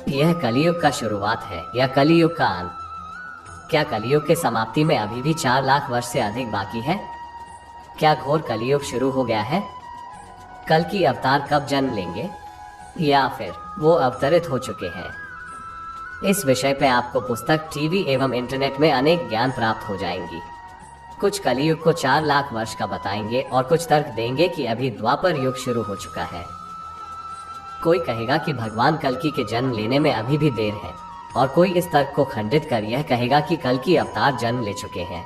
यह कलियुग का शुरुआत है या कलियुग का अंत? क्या कलियुग के समाप्ति में अभी भी 4 लाख वर्ष से अधिक बाकी है? क्या घोर कलियुग शुरू हो गया है? कल की अवतार कब जन्म लेंगे, या फिर वो अवतरित हो चुके हैं? इस विषय पे आपको पुस्तक, टीवी एवं इंटरनेट में अनेक ज्ञान प्राप्त हो जाएंगी। कुछ कलियुग को 4 लाख वर्ष का बताएंगे और कुछ तर्क देंगे कि अभी द्वापर युग शुरू हो चुका है। कोई कहेगा कि भगवान कल्कि के जन्म लेने में अभी भी देर है, और कोई इस तर्क को खंडित कर यह कहेगा कि कल्कि अवतार जन्म ले चुके हैं।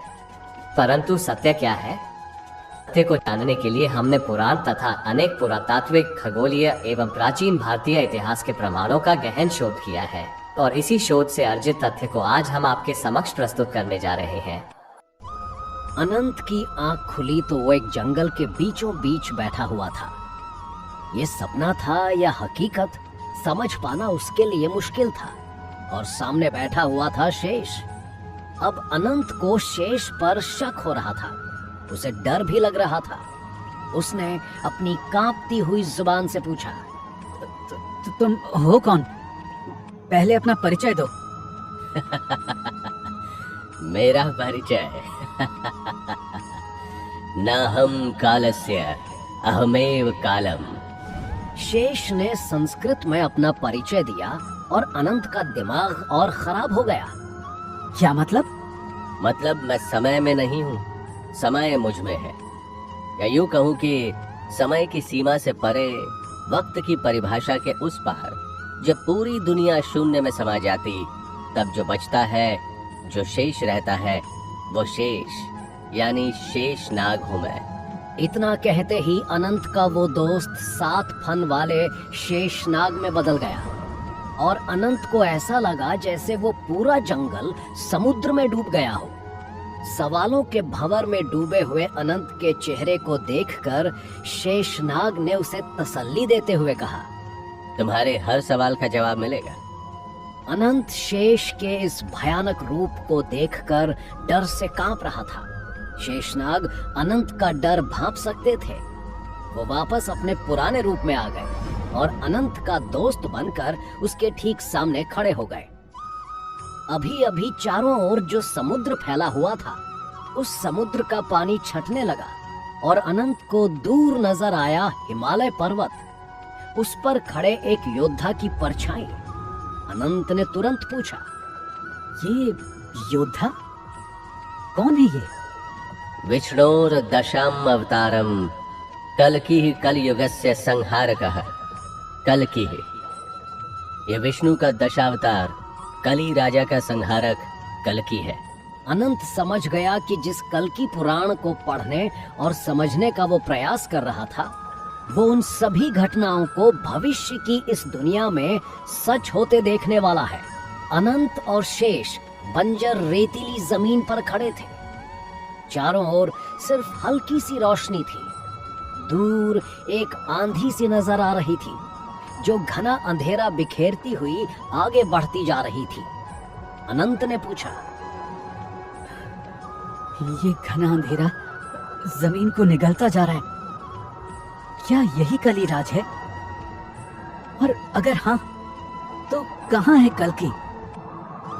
परंतु सत्य क्या है? सत्य को जानने के लिए हमने पुराण तथा अनेक पुरातात्विक, खगोलीय एवं प्राचीन भारतीय इतिहास के प्रमाणों का गहन शोध किया है, और इसी शोध से अर्जित तथ्य को आज हम आपके समक्ष प्रस्तुत करने जा रहे हैं। अनंत की आंख खुली तो वो एक जंगल के बीचों बीच बैठा हुआ था। ये सपना था या हकीकत, समझ पाना उसके लिए मुश्किल था। और सामने बैठा हुआ था शेष। अब अनंत को शेष पर शक हो रहा था, उसे डर भी लग रहा था। उसने अपनी कांपती हुई जुबान से पूछा, तुम हो कौन? पहले अपना परिचय दो। मेरा परिचय न हम कालस्य अहमेव कालम। शेष ने संस्कृत में अपना परिचय दिया और अनंत का दिमाग और खराब हो गया। क्या मतलब? मतलब मैं समय में नहीं हूँ, समय मुझ में है। या यूं कहूँ कि समय की सीमा से परे, वक्त की परिभाषा के उस पार, जब पूरी दुनिया शून्य में समा जाती, तब जो बचता है, जो शेष रहता है, वो शेष यानी शेष नाग हूँ मैं। इतना कहते ही अनंत का वो दोस्त 7 फन वाले शेष नाग में बदल गया, और अनंत को ऐसा लगा जैसे वो पूरा जंगल समुद्र में डूब गया हो। सवालों के भंवर में डूबे हुए अनंत के चेहरे को देखकर शेषनाग ने उसे तसल्ली देते हुए कहा, तुम्हारे हर सवाल का जवाब मिलेगा। अनंत शेष के इस भयानक रूप को देखकर डर से कांप रहा था। शेषनाग अनंत का डर भांप सकते थे। वो वापस अपने पुराने रूप में आ गए और अनंत का दोस्त बनकर उसके ठीक सामने खड़े हो गए। अभी अभी चारों ओर जो समुद्र फैला हुआ था, उस समुद्र का पानी छटने लगा और अनंत को दूर नजर आया हिमालय पर्वत, उस पर खड़े एक योद्धा की परछाई। अनंत ने तुरंत पूछा, ये योद्धा कौन है? ये विष्णोर दशम अवतारम कल्कि कलयुगस्य संहारकः। कल्कि, ये विष्णु का दशावतार, कली राजा का संहारक कल्कि है। अनंत समझ गया कि जिस कल्कि पुराण को पढ़ने और समझने का वो प्रयास कर रहा था, वो उन सभी घटनाओं को भविष्य की इस दुनिया में सच होते देखने वाला है। अनंत और शेष बंजर रेतीली जमीन पर खड़े थे। चारों ओर सिर्फ हल्की सी रोशनी थी। दूर एक आंधी सी नजर आ रही थी, जो घना अंधेरा बिखेरती हुई आगे बढ़ती जा रही थी। अनंत ने पूछा, ये घना अंधेरा जमीन को निगलता जा रहा है, क्या यही कलिराज है? और अगर हाँ, तो कहाँ है कल्कि?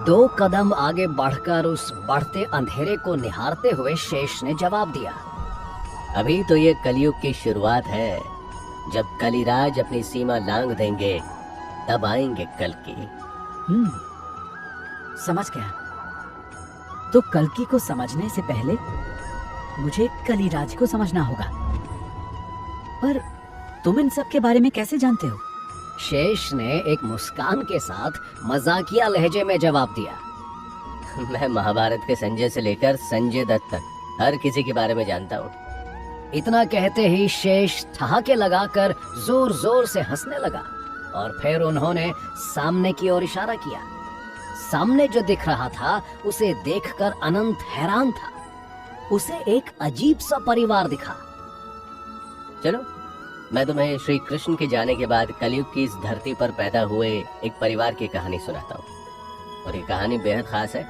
2 कदम आगे बढ़कर उस बढ़ते अंधेरे को निहारते हुए शेष ने जवाब दिया, अभी तो ये कलयुग की शुरुआत है। जब कलिराज अपनी सीमा लांघ देंगे, तब आएंगे कल्कि। समझ गया। तो कल्कि को समझने से पहले मुझे कलिराज को समझना होगा। पर तुम इन सब के बारे में कैसे जानते हो? शेष ने एक मुस्कान के साथ मजाकिया लहजे में जवाब दिया, मैं महाभारत के संजय से लेकर संजय दत्त तक हर किसी के बारे में जानता हूँ। इतना कहते ही शेष ठहाके लगाकर जोर जोर से हंसने लगा, और फिर उन्होंने सामने की ओर इशारा किया। सामने जो दिख रहा था, उसे देखकर अनंत हैरान था। उसे एक अजीब सा परिवार दिखा। चलो, मैं तुम्हें श्री कृष्ण के जाने के बाद कलयुग की इस धरती पर पैदा हुए एक परिवार की कहानी सुनाता हूँ, और ये कहानी बेहद खास है।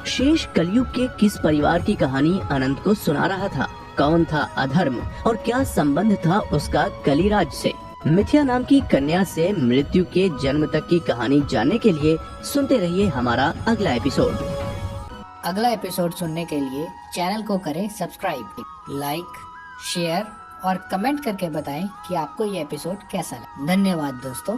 शेष कलयुग के किस परिवार की कहानी अनंत को सुना रहा था? कौन था अधर्म और क्या संबंध था उसका कलिराज से? मिथिया नाम की कन्या से मृत्यु के जन्म तक की कहानी जानने के लिए सुनते रहिए हमारा अगला एपिसोड। अगला एपिसोड सुनने के लिए चैनल को करें सब्सक्राइब, लाइक, शेयर और कमेंट करके बताएं कि आपको ये एपिसोड कैसा लगा। धन्यवाद दोस्तों।